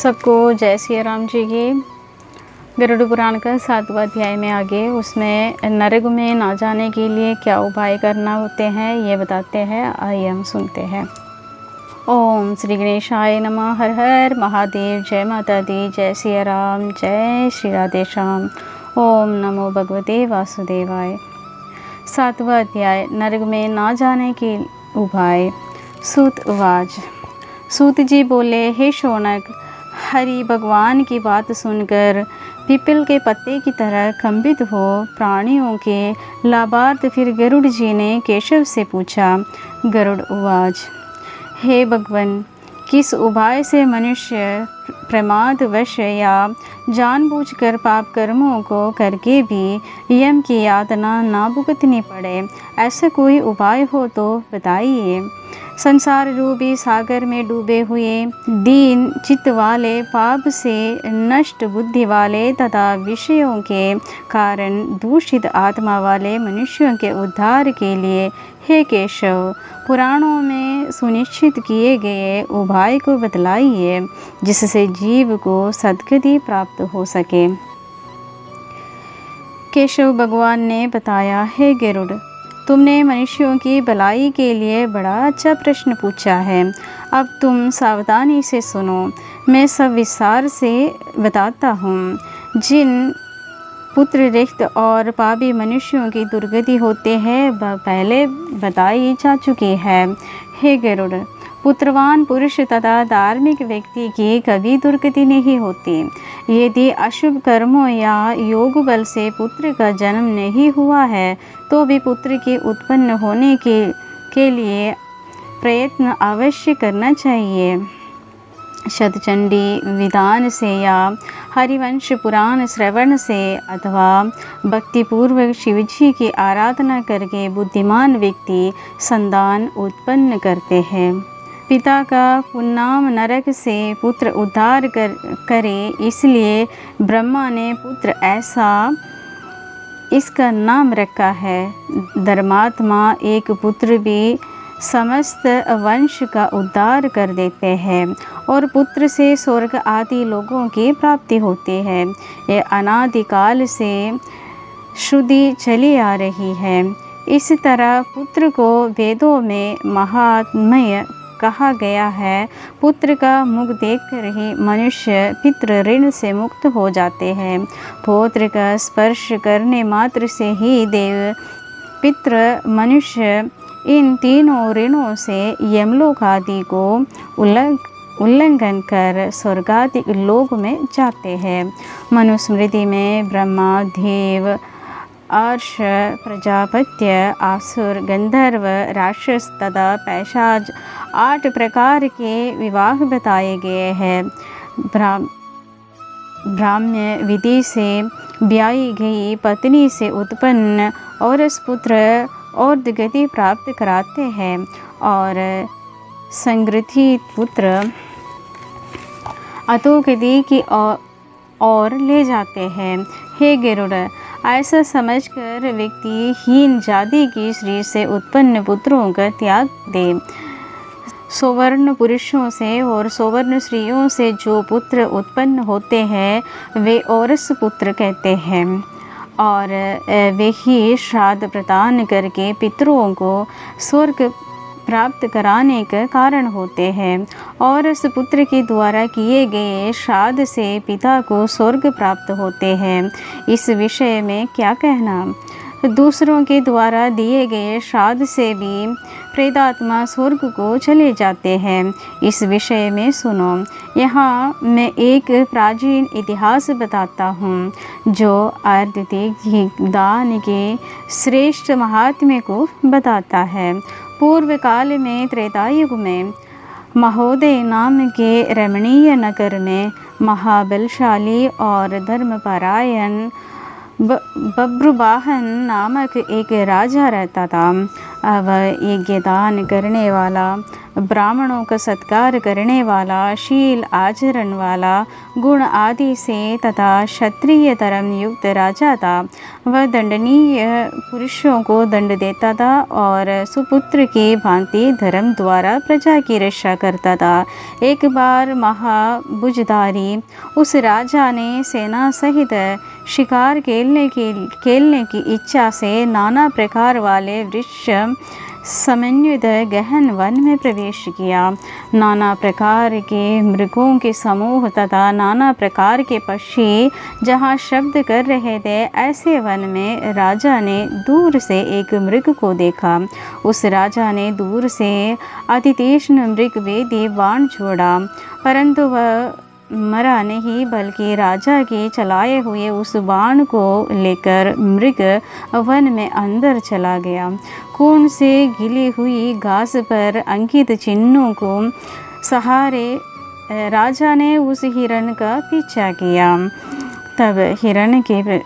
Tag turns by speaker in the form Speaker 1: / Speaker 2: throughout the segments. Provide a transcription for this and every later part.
Speaker 1: सबको जय श्री राम जी की। गरुड़ पुराण का 7वां अध्याय में आगे उसमें नरक में ना जाने के लिए क्या उपाय करना होते हैं ये बताते हैं। आइए हम सुनते हैं। ओम श्री गणेशाय नमः। हर हर महादेव। जय माता दी। जय श्री राम। जय श्री राधे श्याम। ओम नमो भगवते वासुदेवाय। 7वां अध्याय नरक में ना जाने के उपाय। सूत उवाच। सूत जी बोले, हे शौनक, हरि भगवान की बात सुनकर पीपल के पत्ते की तरह कंपित हो प्राणियों के लाभार्थ फिर गरुड़ जी ने केशव से पूछा। गरुड़ उवाच। हे भगवन, किस उपाय से मनुष्य प्रमादवश या जानबूझकर पाप कर्मों को करके भी यम की यातना ना भुगतनी पड़े, ऐसा कोई उपाय हो तो बताइए। संसार रूपी सागर में डूबे हुए दीन चित्त वाले, पाप से नष्ट बुद्धि वाले तथा विषयों के कारण दूषित आत्मा वाले मनुष्यों के उद्धार के लिए हे केशव, पुराणों में सुनिश्चित किए गए उपाय को बतलाइए, जिससे जीव को सद्गति प्राप्त हो सके। केशव भगवान ने बताया, हे गरुड़, तुमने मनुष्यों की भलाई के लिए बड़ा अच्छा प्रश्न पूछा है। अब तुम सावधानी से सुनो, मैं सब विस्तार से बताता हूँ। जिन पुत्र रिक्त और पापी मनुष्यों की दुर्गति होते हैं वह पहले बताई जा चुकी है। हे गरुड़, पुत्रवान पुरुष तथा धार्मिक व्यक्ति की कभी दुर्गति नहीं होती। यदि अशुभ कर्मों या योग बल से पुत्र का जन्म नहीं हुआ है तो भी पुत्र के उत्पन्न होने के लिए प्रयत्न अवश्य करना चाहिए। शतचंडी विधान से या हरिवंश पुराण श्रवण से अथवा भक्तिपूर्वक शिवजी की आराधना करके बुद्धिमान व्यक्ति संतान उत्पन्न करते हैं। पिता का पुण्नाम नरक से पुत्र उद्धार करे, इसलिए ब्रह्मा ने पुत्र ऐसा इसका नाम रखा है। धर्मात्मा एक पुत्र भी समस्त वंश का उद्धार कर देते हैं और पुत्र से स्वर्ग आदि लोगों की प्राप्ति होती है। ये अनादिकाल से श्रुति चली आ रही है। इस तरह पुत्र को वेदों में महात्म्य कहा गया है। पुत्र का मुख देखकर ही मनुष्य पितृ ऋण से मुक्त हो जाते हैं। पौत्र का स्पर्श करने मात्र से ही देव, पितृ, मनुष्य इन तीनों ऋणों से यमलोक आदि को उल्लंघन कर स्वर्गादि लोक में जाते हैं। मनुस्मृति में ब्रह्मा, देव, अर्ष, प्रजापत्य, आसुर, गंधर्व, राक्षस तथा पैशाच 8 प्रकार के विवाह बताए गए हैं। ब्राह्म्य विधि से ब्याही गई पत्नी से उत्पन्न औरस पुत्र और दुर्गति प्राप्त कराते हैं और संगृहित पुत्र अधोगति की ओर ले जाते हैं। हे गरुड़, ऐसा समझकर व्यक्ति हीन जाति की स्त्री से उत्पन्न पुत्रों का त्याग दे। सौवर्ण पुरुषों से और सौवर्ण स्त्रियों से जो पुत्र उत्पन्न होते हैं वे औरस पुत्र कहते हैं और वे ही श्राद्ध प्रदान करके पितरों को स्वर्ग प्राप्त कराने का कारण होते हैं और इस पुत्र के द्वारा किए गए श्राद्ध से पिता को स्वर्ग प्राप्त होते हैं। इस विषय में क्या कहना। दूसरों के द्वारा दिए गए श्राद्ध से भी प्रेतात्मा स्वर्ग को चले जाते हैं। इस विषय में सुनो। यहाँ मैं एक प्राचीन इतिहास बताता हूँ जो आर्थिक दान के श्रेष्ठ महात्म्य को बताता है। पूर्व काल में त्रेतायुग में महोदय नाम के रमणीय नगर में महाबलशाली और धर्मपरायण बब्रुवाहन नामक एक राजा रहता था। वह यज्ञ दान करने वाला, ब्राह्मणों का सत्कार करने वाला, शील आचरण वाला, गुण आदि से तथा क्षत्रिय धर्म युक्त राजा था। वह दंडनीय पुरुषों को दंड देता था और सुपुत्र की भांति धर्म द्वारा प्रजा की रक्षा करता था। एक बार महाभुजधारी उस राजा ने सेना सहित शिकार खेलने की इच्छा से नाना प्रकार वाले वृक्ष समन्वित गहन वन में प्रवेश किया। नाना प्रकार के मृगों के समूह तथा नाना प्रकार के पक्षी जहाँ शब्द कर रहे थे, ऐसे वन में राजा ने दूर से एक मृग को देखा। उस राजा ने दूर से अति तीक्ष्ण मृग वेदी बाण छोड़ा, परंतु वह मरा नहीं, बल्कि राजा के चलाए हुए उस बाण को लेकर मृग वन में अंदर चला गया। खून से गिली हुई घास पर अंकित चिन्हों को सहारे राजा ने उस हिरण का पीछा किया। तब हिरण के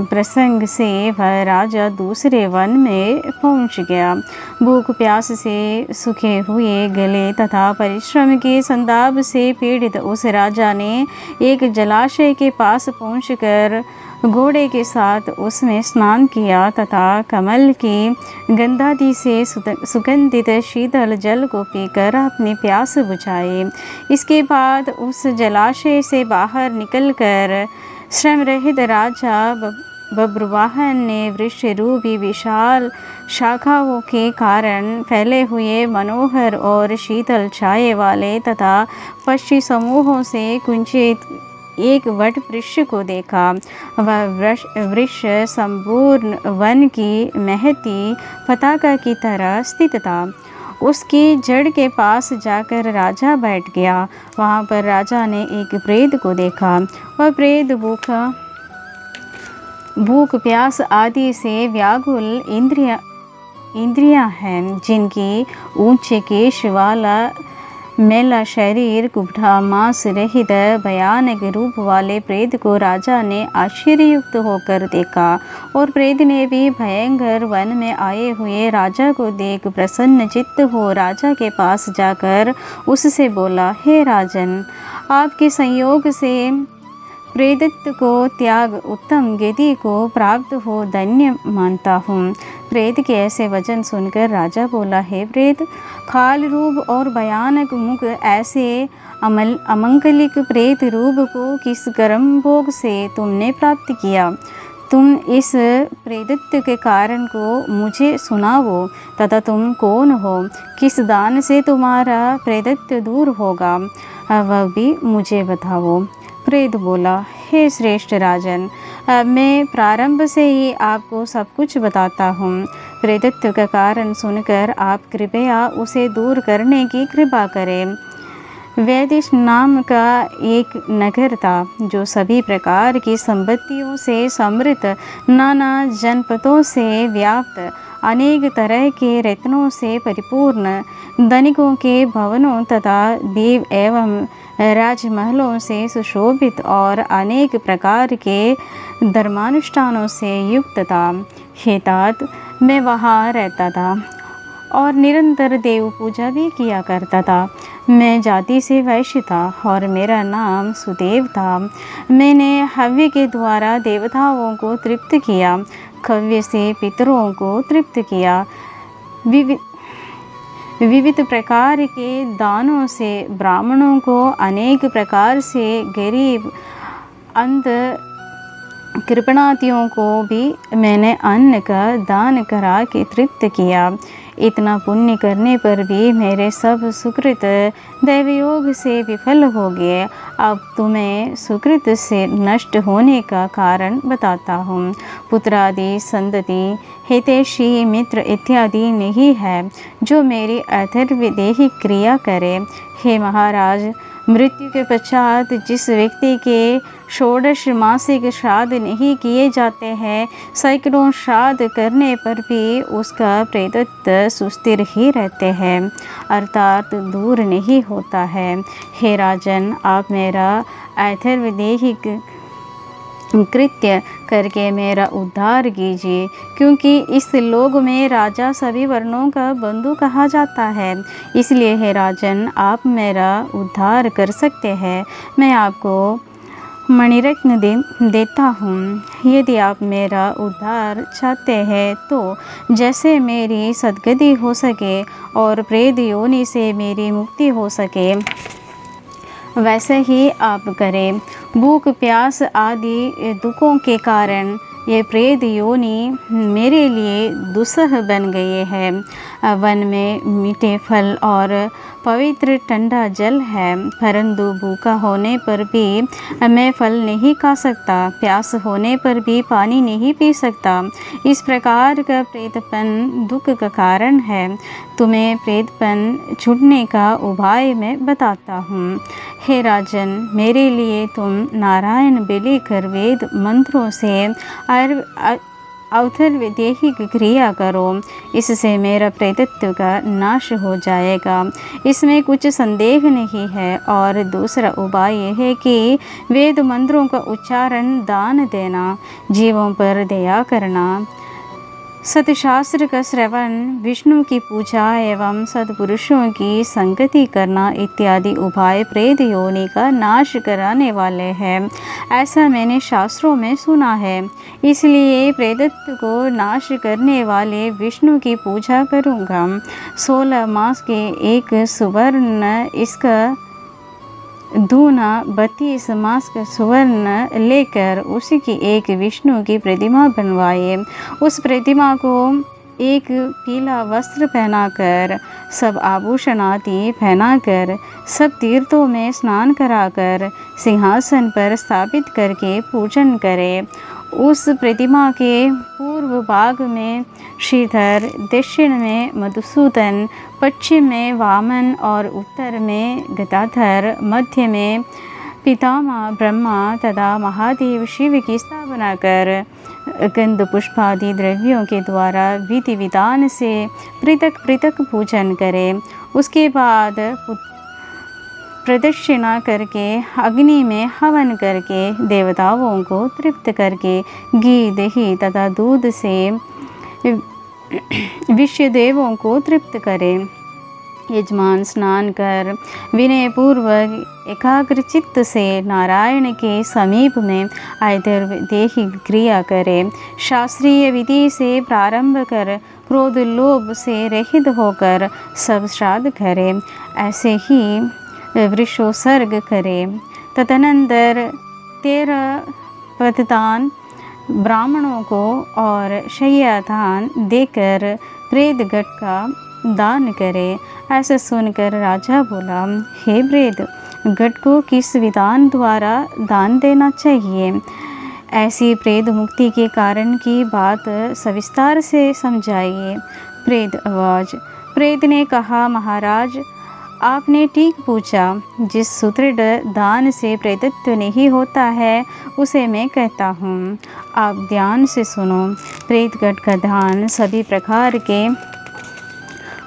Speaker 1: प्रसंग से वह राजा दूसरे वन में पहुंच गया। भूख प्यास से सूखे हुए गले तथा परिश्रम के संताप से पीड़ित उस राजा ने एक जलाशय के पास पहुंचकर घोड़े के साथ उसमें स्नान किया तथा कमल की गंधादि से सुगंधित शीतल जल को पीकर अपनी प्यास बुझाई। इसके बाद उस जलाशय से बाहर निकलकर श्रम रहित राजा बब्रुवाहन ने वृक्ष रूपी विशाल शाखाओं के कारण फैले हुए मनोहर और शीतल छाये वाले तथा पक्षी समूहों से कुंचित एक वट वृक्ष को देखा। वह वृक्ष संपूर्ण वन की महती पताका की तरह स्थित था। उसकी जड़ के पास जाकर राजा बैठ गया। वहाँ पर राजा ने एक प्रेत को देखा। वह प्रेत भूख प्यास आदि से व्याकुल इंद्रियां हैं, जिनकी ऊंचे केश वाला मेला शरीर कुब्ठा मांस रहित भयानक रूप वाले प्रेत को राजा ने आश्चर्ययुक्त होकर देखा। और प्रेत ने भी भयंकर वन में आए हुए राजा को देख प्रसन्न चित्त हो राजा के पास जाकर उससे बोला, हे राजन, आपके संयोग से प्रेतत्व को त्याग उत्तम गति को प्राप्त हो धन्य मानता हूँ। प्रेत के ऐसे वचन सुनकर राजा बोला, हे प्रेत, खाल रूप और भयानक मुख ऐसे अमंगलिक प्रेत रूप को किस कर्म भोग से तुमने प्राप्त किया? तुम इस प्रेतत्व के कारण को मुझे सुनाओ तथा तुम कौन हो? किस दान से तुम्हारा प्रेतत्व दूर होगा, वह भी मुझे बताओ। प्रेत बोला, हे श्रेष्ठ राजन, मैं प्रारंभ से ही आपको सब कुछ बताता हूँ। प्रेतत्व का कारण सुनकर आप कृपया उसे दूर करने की कृपा करें। वैदिश नाम का एक नगर था जो सभी प्रकार की संपत्तियों से समृद्ध, नाना जनपदों से व्याप्त, अनेक तरह के रत्नों से परिपूर्ण, धनिकों के भवनों तथा देव एवं राजमहलों से सुशोभित और अनेक प्रकार के धर्मानुष्ठानों से युक्त था। हे तात, मैं वहाँ रहता था और निरंतर देव पूजा भी किया करता था। मैं जाति से वैश्य था और मेरा नाम सुदेव था। मैंने हव्य के द्वारा देवताओं को तृप्त किया, खव्य से पितरों को तृप्त किया, विविध प्रकार के दानों से ब्राह्मणों को, अनेक प्रकार से गरीब अंध कृपणातियों को भी मैंने अन्न का दान करा के तृप्त किया। इतना पुण्य करने पर भी मेरे सब सुकृत दैवयोग से विफल हो गए। अब तुम्हें सुकृत से नष्ट होने का कारण बताता हूँ। पुत्रादि, संतति, हितैषी, मित्र इत्यादि नहीं है जो मेरी अथर्वदेही क्रिया करे। हे महाराज, मृत्यु के पश्चात जिस व्यक्ति के षोडश मासिक श्राद्ध नहीं किए जाते हैं, सैकड़ों श्राद्ध करने पर भी उसका प्रेतत्व सुस्थिर ही रहते हैं, अर्थात दूर नहीं होता है। हे राजन, आप मेरा अथर्वदेहिक कृत्य करके मेरा उद्धार कीजिए, क्योंकि इस लोक में राजा सभी वर्णों का बंधु कहा जाता है। इसलिए हे राजन, आप मेरा उद्धार कर सकते हैं। मैं आपको मणिरत्न देता हूँ। यदि आप मेरा उद्धार चाहते हैं तो जैसे मेरी सद्गति हो सके और प्रेत योनि से मेरी मुक्ति हो सके, वैसे ही आप करें। भूख प्यास आदि दुखों के कारण ये प्रेत योनि मेरे लिए दुस्सह बन गए हैं। वन में मीठे फल और पवित्र ठंडा जल है, परंतु भूखा होने पर भी मैं फल नहीं खा सकता, प्यास होने पर भी पानी नहीं पी सकता। इस प्रकार का प्रेतपन दुख का कारण है। तुम्हें प्रेतपन छूटने का उपाय मैं बताता हूँ। हे राजन, मेरे लिए तुम नारायण बेले कर वेद मंत्रों से अवतरविदेही क्रिया करो, इससे मेरा प्रेतत्व का नाश हो जाएगा, इसमें कुछ संदेह नहीं है। और दूसरा उपाय यह है कि वेद मंत्रों का उच्चारण, दान देना, जीवों पर दया करना, सतशास्त्र का श्रवण, विष्णु की पूजा एवं सत्पुरुषों की संगति करना इत्यादि उपाय प्रेत योनि का नाश कराने वाले हैं। ऐसा मैंने शास्त्रों में सुना है। इसलिए प्रेतत्व को नाश करने वाले विष्णु की पूजा करूँगा। 16 मास के एक सुवर्ण, इसका दूना 32 मास का सुवर्ण लेकर उसी की एक विष्णु की प्रतिमा बनवाए। उस प्रतिमा को एक पीला वस्त्र पहनाकर, सब आभूषण आदि पहनाकर, सब तीर्थों में स्नान कराकर सिंहासन पर स्थापित करके पूजन करें। उस प्रतिमा के पूर्व भाग में श्रीधर, दक्षिण में मधुसूदन, पश्चिम में वामन और उत्तर में गदाधर, मध्य में पितामह ब्रह्मा तथा महादेव शिव की स्थापना कर गंध पुष्पादि द्रव्यों के द्वारा विधि विधान से पृथक पृथक पूजन करें। उसके बाद प्रदक्षिणा करके अग्नि में हवन करके देवताओं को तृप्त करके घी, दही तथा दूध से विश्व देवों को तृप्त करें। यजमान स्नान कर विनय पूर्वक एकाग्र चित्त से नारायण के समीप में आयुर्वेदेही क्रिया करें। शास्त्रीय विधि से प्रारंभ कर क्रोध लोभ से रहित होकर सब श्राद्ध करें। ऐसे ही वृषोत्सर्ग करें। तदनंतर 13 पददान ब्राह्मणों को और शय्यादान देकर प्रेत गट का दान करें। ऐसा सुनकर राजा बोला, हे प्रेत गट को किस विधान द्वारा दान देना चाहिए? ऐसी प्रेत मुक्ति के कारण की बात सविस्तार से समझाइए। प्रेत आवाज। प्रेत ने कहा, महाराज आपने ठीक पूछा। जिस सुदृढ़ दान से प्रेतत्व नहीं होता है उसे मैं कहता हूँ। आप ध्यान से सुनो। प्रेतगट का दान सभी प्रकार के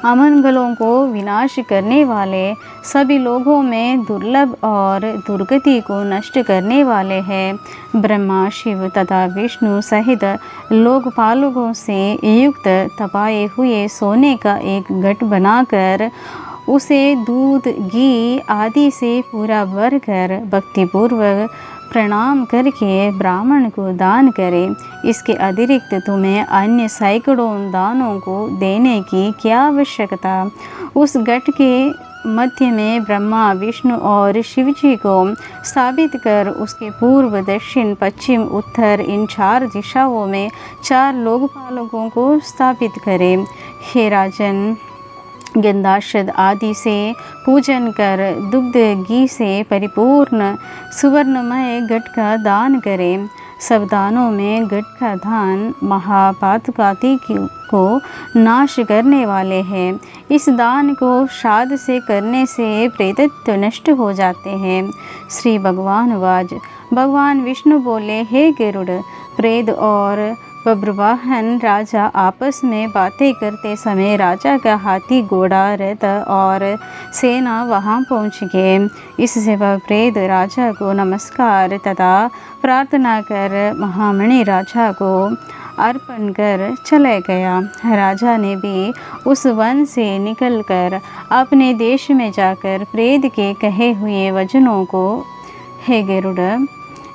Speaker 1: अमंगलों को विनाश करने वाले, सभी लोगों में दुर्लभ और दुर्गति को नष्ट करने वाले हैं। ब्रह्मा, शिव तथा विष्णु सहित लोकपालों से युक्त तपाए हुए सोने का एक घट बनाकर उसे दूध, घी आदि से पूरा भरकर भक्तिपूर्वक प्रणाम करके ब्राह्मण को दान करें। इसके अतिरिक्त तुम्हें अन्य सैकड़ों दानों को देने की क्या आवश्यकता? उस घट के मध्य में ब्रह्मा, विष्णु और शिवजी को स्थापित कर उसके पूर्व, दक्षिण, पश्चिम, उत्तर इन 4 दिशाओं में 4 लोकपालों को स्थापित करें। हे राजन, गंधाक्षत आदि से पूजन कर दुग्ध घी से परिपूर्ण सुवर्णमय घट का दान करें। सब दानों में घट का दान महापातकाति को नाश करने वाले हैं। इस दान को श्राद्ध से करने से प्रेतत्व नष्ट हो जाते हैं। श्री भगवान वाज। भगवान विष्णु बोले, हे गरुड़, प्रेत और बब्रवाहन राजा आपस में बातें करते समय राजा का हाथी, घोड़ा, रथ और सेना वहां पहुंच गए। इससे वह प्रेत राजा को नमस्कार तथा प्रार्थना कर महामणि राजा को अर्पण कर चले गया। राजा ने भी उस वन से निकलकर अपने देश में जाकर प्रेत के कहे हुए वचनों को हे गरुड़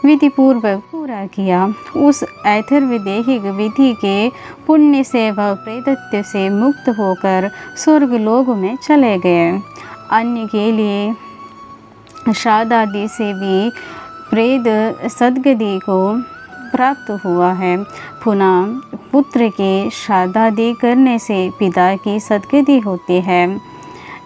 Speaker 1: विधिपूर्वक पूरा किया। उस ऐथर्वदेहिक विधि के पुण्य से वह प्रेतत्व से मुक्त होकर स्वर्गलोक में चले गए। अन्य के लिए श्राद्ध आदि से भी प्रेत सद्गति को प्राप्त हुआ है। पुनः पुत्र के श्राद्धादि करने से पिता की सद्गति होती है।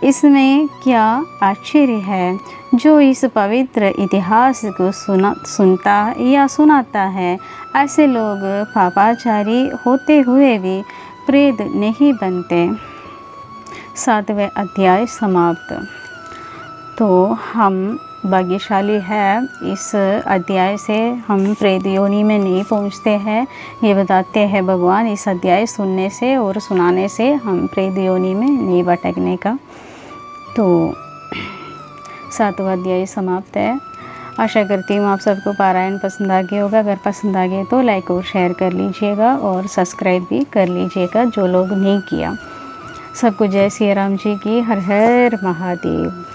Speaker 1: इसमें क्या आश्चर्य है। जो इस पवित्र इतिहास को सुनता या सुनाता है, ऐसे लोग पापाचारी होते हुए भी प्रेत नहीं बनते। 7वें अध्याय समाप्त। तो हम भाग्यशाली है, इस अध्याय से हम प्रेत योनि में नहीं पहुंचते हैं, ये बताते हैं भगवान। इस अध्याय सुनने से और सुनाने से हम प्रेत योनि में नहीं भटकने का। तो 7वां अध्याय समाप्त है। आशा करती हूँ आप सबको पारायण पसंद आ गया होगा। अगर पसंद आ गया तो लाइक और शेयर कर लीजिएगा और सब्सक्राइब भी कर लीजिएगा जो लोग नहीं किया। सबको जय श्री राम जी की। हर हर महादेव।